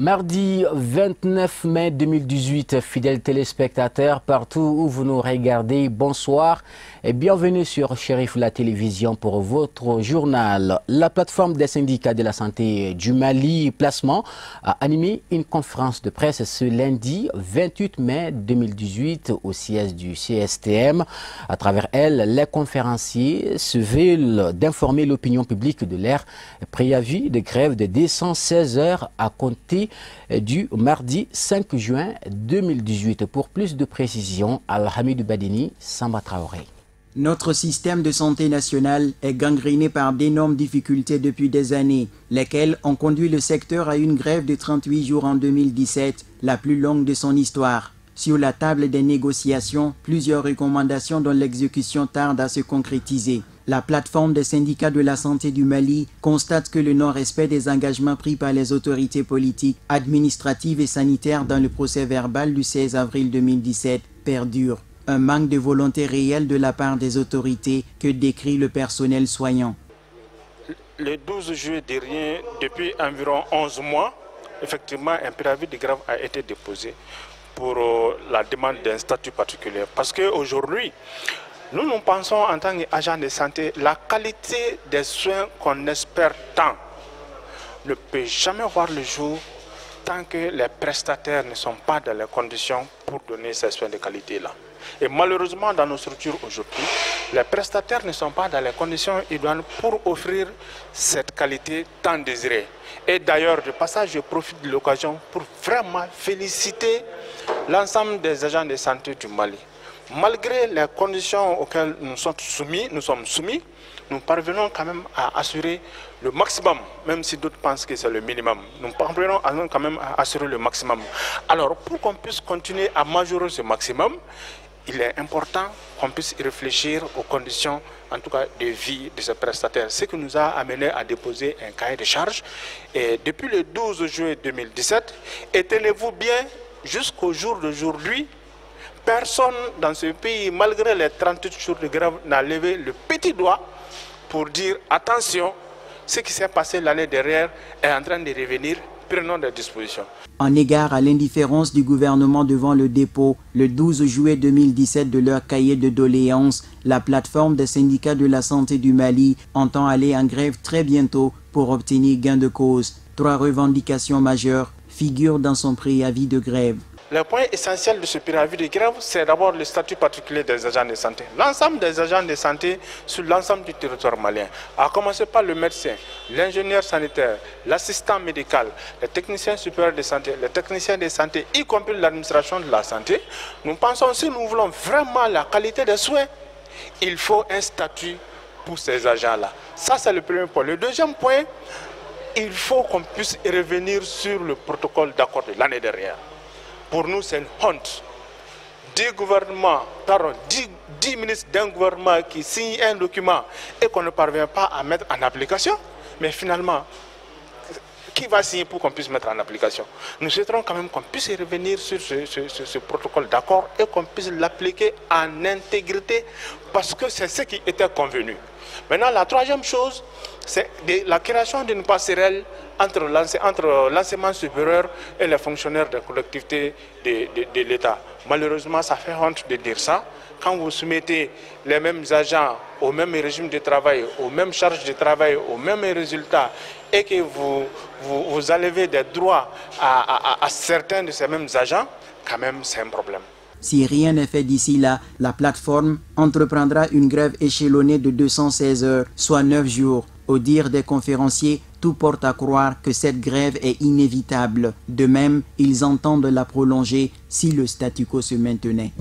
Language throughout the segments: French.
Mardi 29 mai 2018, fidèles téléspectateurs, partout où vous nous regardez, bonsoir et bienvenue sur Cherif la télévision pour votre journal. La plateforme des syndicats de la santé du Mali, Placement, a animé une conférence de presse ce lundi 28 mai 2018 au siège du CSTM. À travers elle, les conférenciers se veulent d'informer l'opinion publique de leur préavis de grève de 216 heures à compter du mardi 5 juin 2018. Pour plus de précisions, Al-Hamidou Badini, Samba Traoré. Notre système de santé national est gangréné par d'énormes difficultés depuis des années, lesquelles ont conduit le secteur à une grève de 38 jours en 2017, la plus longue de son histoire. Sur la table des négociations, plusieurs recommandations dont l'exécution tarde à se concrétiser. La plateforme des syndicats de la santé du Mali constate que le non-respect des engagements pris par les autorités politiques, administratives et sanitaires dans le procès verbal du 16 avril 2017 perdure. Un manque de volonté réelle de la part des autorités que décrit le personnel soignant. Le 12 juillet dernier, depuis environ 11 mois, effectivement, un préavis de grève a été déposé pour la demande d'un statut particulier. Parce qu'aujourd'hui, nous pensons en tant qu'agents de santé, la qualité des soins qu'on espère tant ne peut jamais voir le jour tant que les prestataires ne sont pas dans les conditions pour donner ces soins de qualité-là. Et malheureusement, dans nos structures aujourd'hui, les prestataires ne sont pas dans les conditions idoines pour offrir cette qualité tant désirée. Et d'ailleurs, de passage, je profite de l'occasion pour vraiment féliciter l'ensemble des agents de santé du Mali. Malgré les conditions auxquelles nous sommes soumis, nous parvenons quand même à assurer le maximum, même si d'autres pensent que c'est le minimum. Nous parvenons quand même à assurer le maximum. Alors, pour qu'on puisse continuer à majorer ce maximum, il est important qu'on puisse réfléchir aux conditions, en tout cas, de vie de ces prestataires. Ce qui nous a amené à déposer un cahier de charges. Et depuis le 12 juillet 2017, et tenez-vous bien, jusqu'au jour d'aujourd'hui, personne dans ce pays, malgré les 38 jours de grève, n'a levé le petit doigt pour dire attention, ce qui s'est passé l'année dernière est en train de revenir, prenons des dispositions. En égard à l'indifférence du gouvernement devant le dépôt, le 12 juillet 2017 de leur cahier de doléances, la plateforme des syndicats de la santé du Mali entend aller en grève très bientôt pour obtenir gain de cause. 3 revendications majeures figurent dans son préavis de grève. Le point essentiel de ce préavis de grève, c'est d'abord le statut particulier des agents de santé. L'ensemble des agents de santé sur l'ensemble du territoire malien, à commencer par le médecin, l'ingénieur sanitaire, l'assistant médical, les techniciens supérieurs de santé, les techniciens de santé, y compris l'administration de la santé. Nous pensons, si nous voulons vraiment la qualité des soins, il faut un statut pour ces agents-là. Ça, c'est le premier point. Le deuxième point, il faut qu'on puisse revenir sur le protocole d'accord de l'année dernière. Pour nous, c'est une honte. 10 ministres d'un gouvernement qui signent un document et qu'on ne parvient pas à mettre en application. Mais finalement, qui va signer pour qu'on puisse mettre en application? Nous souhaiterons quand même qu'on puisse revenir sur ce protocole d'accord et qu'on puisse l'appliquer en intégrité parce que c'est ce qui était convenu. Maintenant, la troisième chose, c'est la création d'une passerelle entre l'enseignement supérieur et les fonctionnaires des collectivités de l'État. Malheureusement, ça fait honte de dire ça. Quand vous soumettez les mêmes agents au même régime de travail, aux mêmes charges de travail, aux mêmes résultats, et que vous enlevez des droits à certains de ces mêmes agents, quand même, c'est un problème. Si rien n'est fait d'ici là, la plateforme entreprendra une grève échelonnée de 216 heures, soit 9 jours. Au dire des conférenciers, tout porte à croire que cette grève est inévitable. De même, ils entendent la prolonger si le statu quo se maintenait.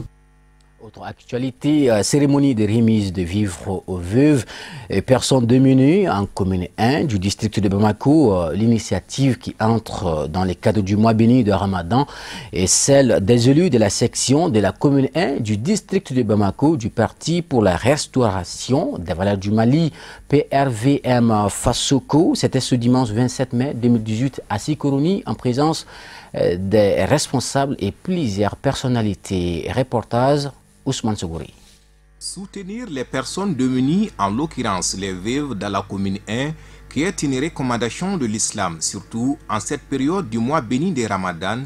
Autre actualité, cérémonie de remise de vivres aux veuves et personnes démunies en commune 1 du district de Bamako. L'initiative qui entre dans les cadres du mois béni de Ramadan est celle des élus de la section de la commune 1 du district de Bamako du Parti pour la restauration des valeurs du Mali, PRVM Fassoko. C'était ce dimanche 27 mai 2018 à Sikoroni en présence des responsables et plusieurs personnalités. Reportage Ousmane Sougouri. Soutenir les personnes démunies, en l'occurrence les veuves dans la commune 1, qui est une recommandation de l'islam, surtout en cette période du mois béni des Ramadan.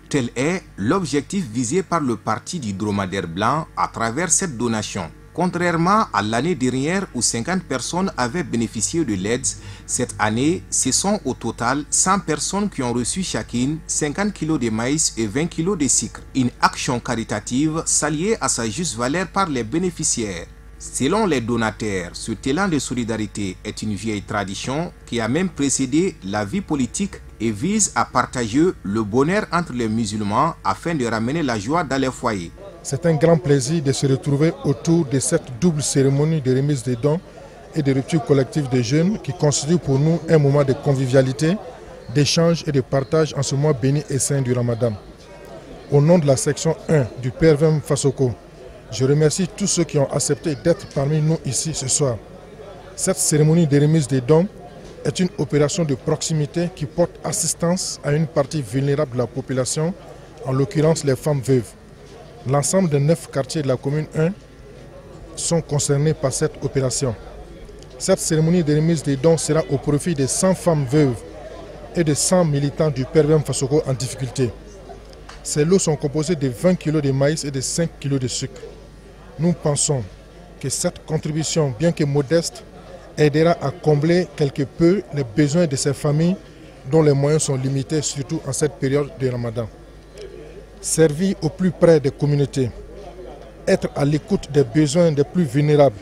Tel est l'objectif visé par le parti du dromadaire blanc à travers cette donation. Contrairement à l'année dernière où 50 personnes avaient bénéficié de l'aide, cette année, ce sont au total 100 personnes qui ont reçu chacune 50 kg de maïs et 20 kg de sucre. Une action caritative saluée à sa juste valeur par les bénéficiaires. Selon les donataires, ce élan de solidarité est une vieille tradition qui a même précédé la vie politique et vise à partager le bonheur entre les musulmans afin de ramener la joie dans les foyers. C'est un grand plaisir de se retrouver autour de cette double cérémonie de remise des dons et de rupture collective des jeunes qui constitue pour nous un moment de convivialité, d'échange et de partage en ce mois béni et saint du Ramadan. Au nom de la section 1 du PRVM Fassoko, je remercie tous ceux qui ont accepté d'être parmi nous ici ce soir. Cette cérémonie de remise des dons est une opération de proximité qui porte assistance à une partie vulnérable de la population, en l'occurrence les femmes veuves. L'ensemble des 9 quartiers de la commune 1 sont concernés par cette opération. Cette cérémonie de remise des dons sera au profit de 100 femmes veuves et de 100 militants du PRVM Fassoko en difficulté. Ces lots sont composés de 20 kg de maïs et de 5 kg de sucre. Nous pensons que cette contribution, bien que modeste, aidera à combler quelque peu les besoins de ces familles dont les moyens sont limités, surtout en cette période de Ramadan. Servir au plus près des communautés, être à l'écoute des besoins des plus vulnérables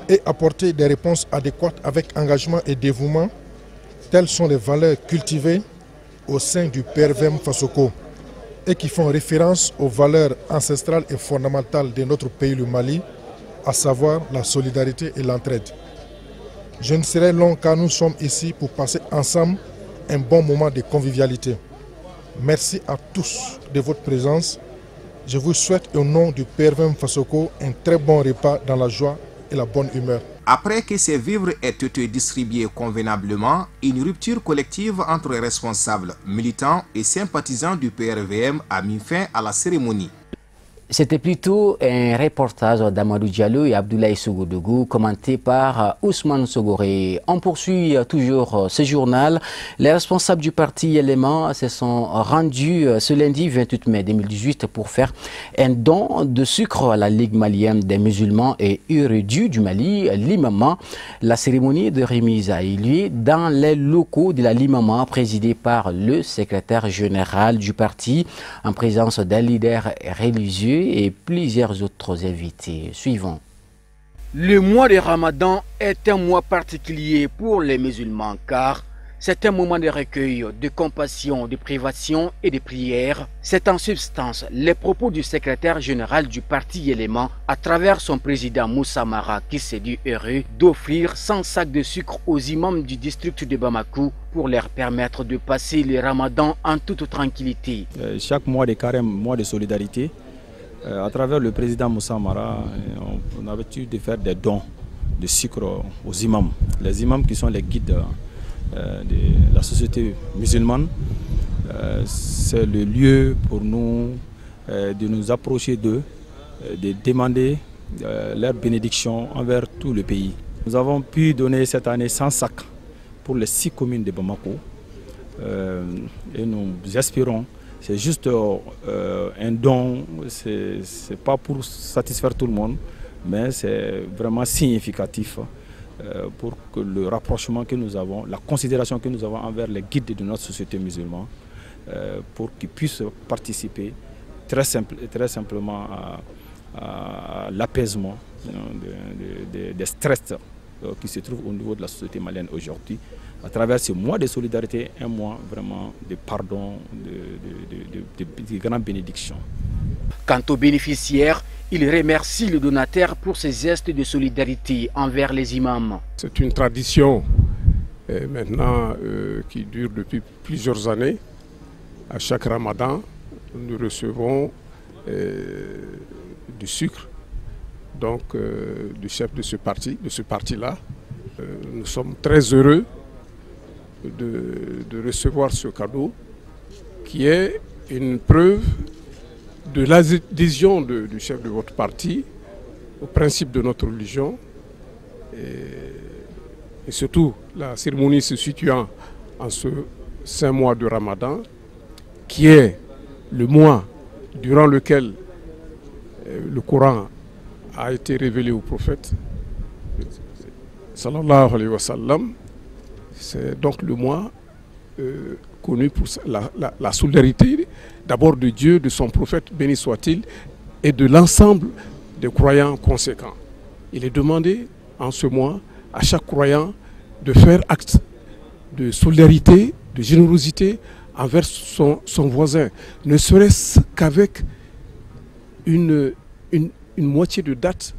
et apporter des réponses adéquates avec engagement et dévouement, telles sont les valeurs cultivées au sein du PRVM Fassoko et qui font référence aux valeurs ancestrales et fondamentales de notre pays, le Mali, à savoir la solidarité et l'entraide. Je ne serai long car nous sommes ici pour passer ensemble un bon moment de convivialité. Merci à tous de votre présence. Je vous souhaite au nom du PRVM Fassoko un très bon repas dans la joie et la bonne humeur. Après que ces vivres aient été distribués convenablement, une rupture collective entre responsables, militants et sympathisants du PRVM a mis fin à la cérémonie. C'était plutôt un reportage d'Amadou Diallo et Abdoulaye Sougodougou commenté par Ousmane Sogoré. On poursuit toujours ce journal. Les responsables du parti Élément se sont rendus ce lundi 28 mai 2018 pour faire un don de sucre à la Ligue malienne des musulmans et Urdu du Mali, l'Imama. La cérémonie de remise a eu lieu dans les locaux de la l'Imama présidée par le secrétaire général du parti en présence d'un leader religieux et plusieurs autres invités. Suivants. Le mois de Ramadan est un mois particulier pour les musulmans car c'est un moment de recueil, de compassion, de privation et de prière. C'est en substance les propos du secrétaire général du parti Élément à travers son président Moussa Mara qui s'est dit heureux d'offrir 100 sacs de sucre aux imams du district de Bamako pour leur permettre de passer le Ramadan en toute tranquillité. Chaque mois de carême, mois de solidarité, à travers le président Moussa Mara, on a l'habitude de faire des dons de sucre aux imams. Les imams qui sont les guides de la société musulmane, c'est le lieu pour nous de nous approcher d'eux, de demander leur bénédiction envers tout le pays. Nous avons pu donner cette année 100 sacs pour les 6 communes de Bamako et nous espérons. C'est juste un don, c'est pas pour satisfaire tout le monde, mais c'est vraiment significatif pour que le rapprochement que nous avons, la considération que nous avons envers les guides de notre société musulmane, pour qu'ils puissent participer très simplement à l'apaisement des stress qui se trouvent au niveau de la société malienne aujourd'hui, à travers ce mois de solidarité, un mois vraiment de pardon, de grandes bénédictions. Quant aux bénéficiaires, il remercie le donateur pour ses gestes de solidarité envers les imams. C'est une tradition maintenant qui dure depuis plusieurs années. À chaque Ramadan, nous recevons du sucre, donc du chef de ce parti-là. Nous sommes très heureux de recevoir ce cadeau qui est une preuve de l'adhésion du chef de votre parti au principe de notre religion. Et et surtout la cérémonie se situant en ce saint mois de Ramadan, qui est le mois durant lequel le Coran a été révélé au prophète, sallallahu alayhi wa sallam. C'est donc le mois connu pour la solidarité d'abord de Dieu, de son prophète, béni soit-il, et de l'ensemble des croyants conséquents. Il est demandé en ce mois à chaque croyant de faire acte de solidarité, de générosité envers son voisin, ne serait-ce qu'avec une moitié de date,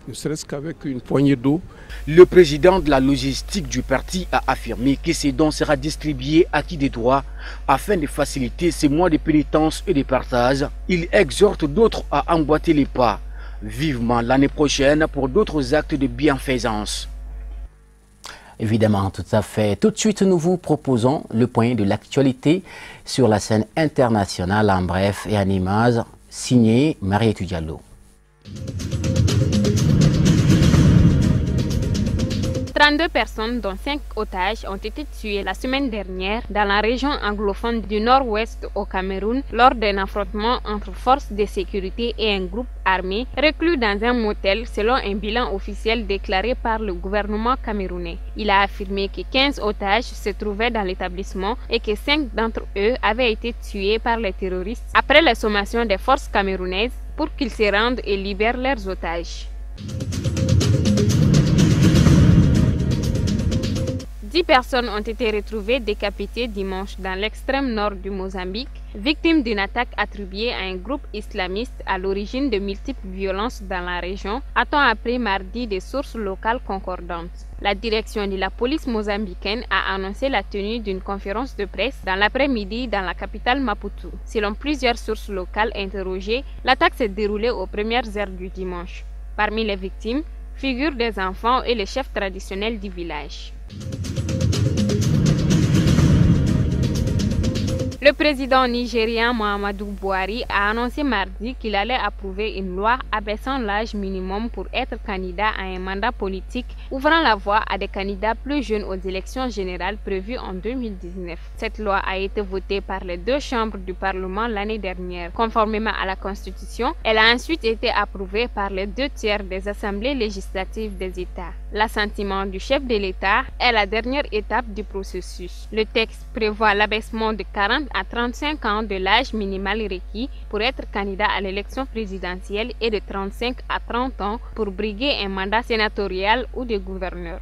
ne serait-ce qu'avec une poignée d'eau. Le président de la logistique du parti a affirmé que ces dons sera distribué à qui des droits afin de faciliter ces mois de pénitence et de partage. Il exhorte d'autres à emboîter les pas vivement l'année prochaine pour d'autres actes de bienfaisance. Évidemment, tout à fait. Tout de suite, nous vous proposons le point de l'actualité sur la scène internationale en bref et en images, signé Mariétou Diallo. 32 personnes, dont 5 otages, ont été tuées la semaine dernière dans la région anglophone du nord-ouest au Cameroun lors d'un affrontement entre forces de sécurité et un groupe armé reclus dans un motel selon un bilan officiel déclaré par le gouvernement camerounais. Il a affirmé que 15 otages se trouvaient dans l'établissement et que 5 d'entre eux avaient été tués par les terroristes après la sommation des forces camerounaises pour qu'ils se rendent et libèrent leurs otages. 10 personnes ont été retrouvées décapitées dimanche dans l'extrême nord du Mozambique, victimes d'une attaque attribuée à un groupe islamiste à l'origine de multiples violences dans la région, a-t-on appris mardi des sources locales concordantes. La direction de la police mozambicaine a annoncé la tenue d'une conférence de presse dans l'après-midi dans la capitale Maputo. Selon plusieurs sources locales interrogées, l'attaque s'est déroulée aux premières heures du dimanche. Parmi les victimes figurent des enfants et les chefs traditionnels du village. Le président nigérien Muhammadu Buhari a annoncé mardi qu'il allait approuver une loi abaissant l'âge minimum pour être candidat à un mandat politique, ouvrant la voie à des candidats plus jeunes aux élections générales prévues en 2019. Cette loi a été votée par les 2 chambres du Parlement l'année dernière. Conformément à la Constitution, elle a ensuite été approuvée par les 2 tiers des assemblées législatives des États. L'assentiment du chef de l'État est la dernière étape du processus. Le texte prévoit l'abaissement de 40 à 35 ans de l'âge minimal requis pour être candidat à l'élection présidentielle et de 35 à 30 ans pour briguer un mandat sénatorial ou de gouverneur.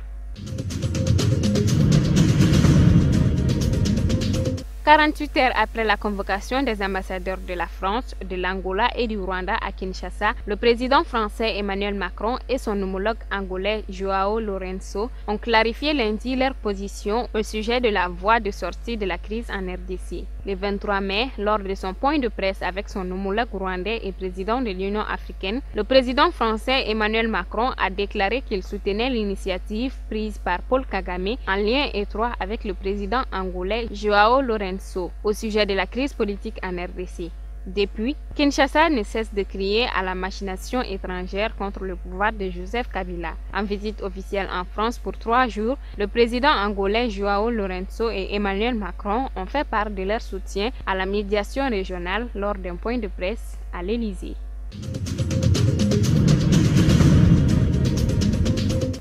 48 heures après la convocation des ambassadeurs de la France, de l'Angola et du Rwanda à Kinshasa, le président français Emmanuel Macron et son homologue angolais João Lourenço ont clarifié lundi leur position au sujet de la voie de sortie de la crise en RDC. Le 23 mai, lors de son point de presse avec son homologue rwandais et président de l'Union africaine, le président français Emmanuel Macron a déclaré qu'il soutenait l'initiative prise par Paul Kagame en lien étroit avec le président angolais João Lourenço au sujet de la crise politique en RDC. Depuis, Kinshasa ne cesse de crier à la machination étrangère contre le pouvoir de Joseph Kabila. En visite officielle en France pour 3 jours, le président angolais João Lourenço et Emmanuel Macron ont fait part de leur soutien à la médiation régionale lors d'un point de presse à l'Élysée.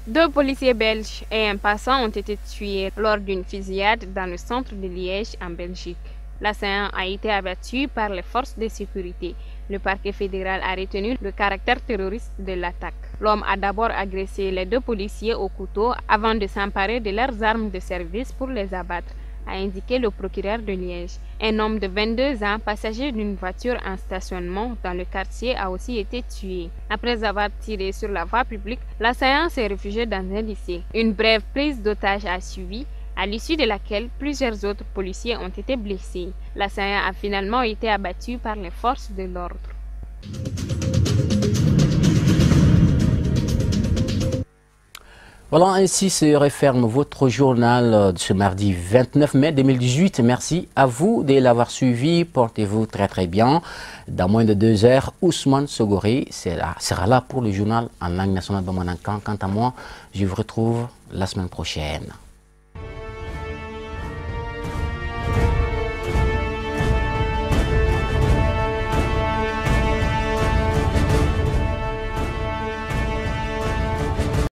2 policiers belges et un passant ont été tués lors d'une fusillade dans le centre de Liège en Belgique. L'assaillant a été abattu par les forces de sécurité. Le parquet fédéral a retenu le caractère terroriste de l'attaque. L'homme a d'abord agressé les 2 policiers au couteau avant de s'emparer de leurs armes de service pour les abattre, a indiqué le procureur de Liège. Un homme de 22 ans, passager d'une voiture en stationnement dans le quartier, a aussi été tué. Après avoir tiré sur la voie publique, l'assaillant s'est réfugié dans un lycée. Une brève prise d'otage a suivi, à l'issue de laquelle plusieurs autres policiers ont été blessés. L'assaillant a finalement été abattu par les forces de l'ordre. Voilà, ainsi se referme votre journal de ce mardi 29 mai 2018. Merci à vous de l'avoir suivi. Portez-vous très très bien. Dans moins de 2 heures, Ousmane Sogoré sera là pour le journal en langue nationale Bamanankan. Quant à moi, je vous retrouve la semaine prochaine.